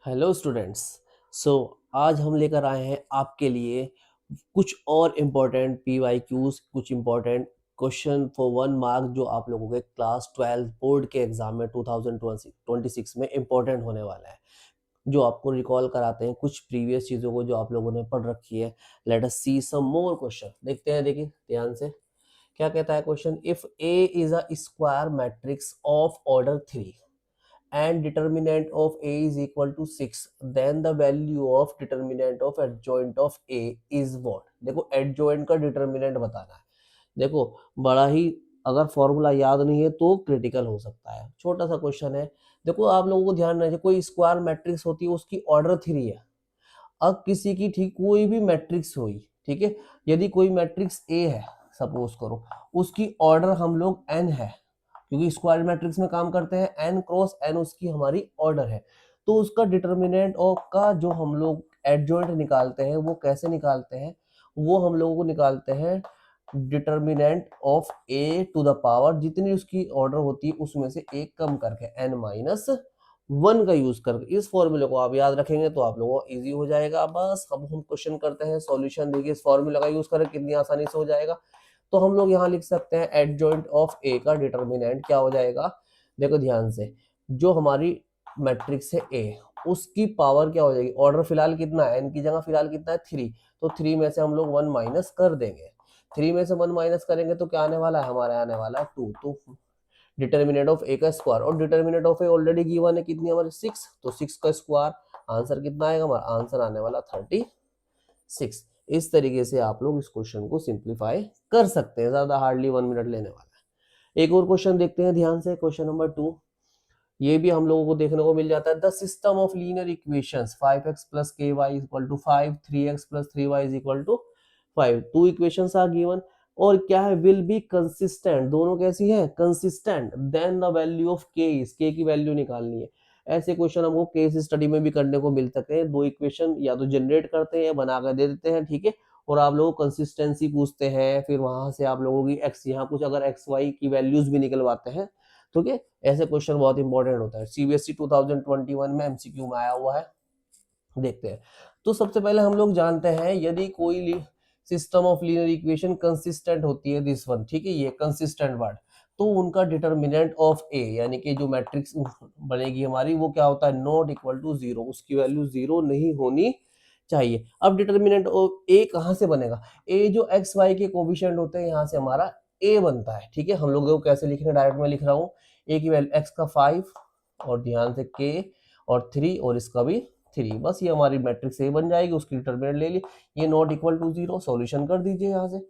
Hello students. सो आज हम लेकर आए हैं आपके लिए कुछ और इम्पोर्टेंट PYQs, कुछ इम्पोर्टेंट क्वेश्चन फॉर 1 मार्क जो आप लोगों के क्लास 12 बोर्ड के एग्जाम में 2026 में इम्पोर्टेंट होने वाला है, जो आपको रिकॉल कराते हैं कुछ प्रीवियस चीज़ों को जो आप लोगों ने पढ़ रखी है। लेट अस सी सम मोर क्वेश्चन। देखते हैं, देखिए ध्यान से क्या कहता है question. If A is a square matrix of order 3 and determinant of A is equal to 6, then the value of determinant of adjoint of A is what। देखो adjoint का डिटर्मिनेंट बताना है। देखो बड़ा ही, अगर फॉर्मूला याद नहीं है तो क्रिटिकल हो सकता है। छोटा सा क्वेश्चन है। देखो आप लोगों को ध्यान रखिए, कोई स्क्वायर मैट्रिक्स होती है उसकी ऑर्डर 3 है। अब किसी की ठीक कोई भी मैट्रिक्स हुई, ठीक है, यदि कोई मैट्रिक्स ए है सपोज करो, उसकी ऑर्डर हम लोग n है, क्योंकि स्क्वायर मैट्रिक्स में काम करते हैं, n क्रॉस n उसकी हमारी ऑर्डर है। तो उसका डिटर्मिनेंट ऑफ का जो हम लोग एडजॉइंट निकालते हैं वो कैसे निकालते हैं, वो हम लोगों को निकालते हैं determinant of a to the power जितनी उसकी ऑर्डर होती है उसमें से एक कम करके n-1 का यूज करके। इस फॉर्मूले को आप याद रखेंगे तो आप लोगों को इजी हो जाएगा। बस अब हम क्वेश्चन करते हैं सॉल्यूशन। देखिए इस फॉर्मूला का यूज करके कितनी आसानी से हो जाएगा। तो हम लोग यहाँ लिख सकते हैं एडजॉइंट ऑफ ए का डिटर्मिनेंट क्या हो जाएगा। देखो ध्यान से, जो हमारी मैट्रिक्स है ए उसकी पावर क्या हो जाएगी, ऑर्डर फिलहाल कितना है, एन की जगह फिलहाल कितना है 3, तो 3 में से हम लोग 1 माइनस कर देंगे। 3 में से 1 माइनस करेंगे तो क्या आने वाला है, हमारे आने वाला है 2। तो डिटर्मिनेंट ऑफ ए का स्क्वायर, और determinant of A already given है कितनी हमारी 6, तो 6 का स्क्वायर आंसर कितना आएगा, हमारा आंसर आने वाला 36। इस तरीके से आप लोग इस क्वेश्चन को सिंप्लीफाई कर सकते हैं, ज्यादा हार्डली 1 मिनट लेने वाला है। एक और क्वेश्चन देखते हैं ध्यान से, क्वेश्चन नंबर 2। ये भी हम लोगों को देखने को मिल जाता है। The system of linear equations 5x plus ky equal to 5, 3x plus 3y equal to 5, two equations are given, और क्या है, विल बी कंसिस्टेंट, दोनों कैसी है, consistent, then the value of k is, k की वैल्यू निकालनी है। ऐसे क्वेश्चन हमको केस स्टडी में भी करने को मिल सकते हैं। दो इक्वेशन या तो जनरेट करते हैं या बना कर दे देते हैं, ठीक है, और आप लोग कंसिस्टेंसी पूछते हैं, फिर वहां से आप लोगों की x, यहाँ कुछ अगर xy की वैल्यूज भी निकलवाते हैं, ठीक है। ऐसे क्वेश्चन बहुत इंपॉर्टेंट होता है, सीबीएसई 2021 में एमसीक्यू में आया हुआ है। देखते हैं। तो सबसे पहले हम लोग जानते हैं, यदि कोई system of linear equation consistent होती है, दिस वन, ठीक है, ये कंसिस्टेंट वर्ड, तो उनका डिटर्मिनेंट ऑफ ए यानी कि जो मैट्रिक्स बनेगी हमारी वो क्या होता है, नॉट इक्वल टू 0, उसकी वैल्यू 0 नहीं होनी चाहिए। अब डिटर्मिनेंट ऑफ ए कहां से बनेगा, ए जो एक्स वाई के कोफिशिएंट होते हैं यहां से हमारा ए बनता है, ठीक है। हम लोग कैसे लिखेंगे, डायरेक्ट में लिख रहा हूँ, ए की वैल्यू एक्स का 5 और ध्यान से के और 3 और इसका भी 3, बस ये हमारी मैट्रिक्स ए बन जाएगी, उसकी डिटर्मिनेंट ले ली। ये नॉट इक्वल टू 0, सॉल्यूशन कर दीजिए यहाँ से,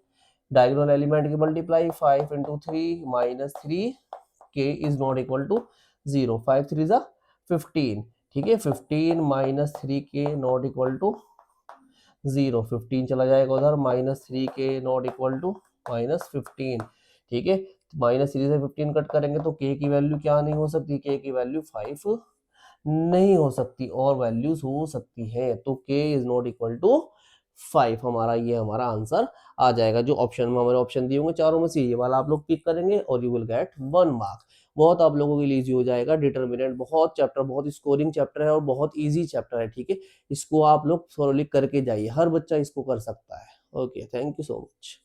डायगोनल एलिमेंट की मल्टीप्लाई 5 इंटू 3 माइनस 3 के इज नॉट इक्वल टू 0, 5 3 जा 15, ठीक है, 15 माइनस 3 के नॉट इक्वल टू 0, 15 चला जाएगा उधर, माइनस 3 के नॉट इक्वल टू माइनस 15, ठीक है। माइनस 3 से 15 कट करेंगे तो के की वैल्यू क्या नहीं हो सकती, के की वैल्यू 5 नहीं हो सकती, और वैल्यूज हो सकती है, तो k is not equal to 5, हमारा ये हमारा आंसर आ जाएगा। जो ऑप्शन में हमारे ऑप्शन दिए होंगे चारों में से ये वाला आप लोग पिक करेंगे और यू विल गेट 1 मार्क। बहुत आप लोगों के लिए इजी हो जाएगा। डिटर्मिनेंट बहुत चैप्टर, बहुत स्कोरिंग चैप्टर है और बहुत इजी चैप्टर है, ठीक है। इसको आप लोग थोड़ा करके जाइए, हर बच्चा इसको कर सकता है। Okay, thank you so much.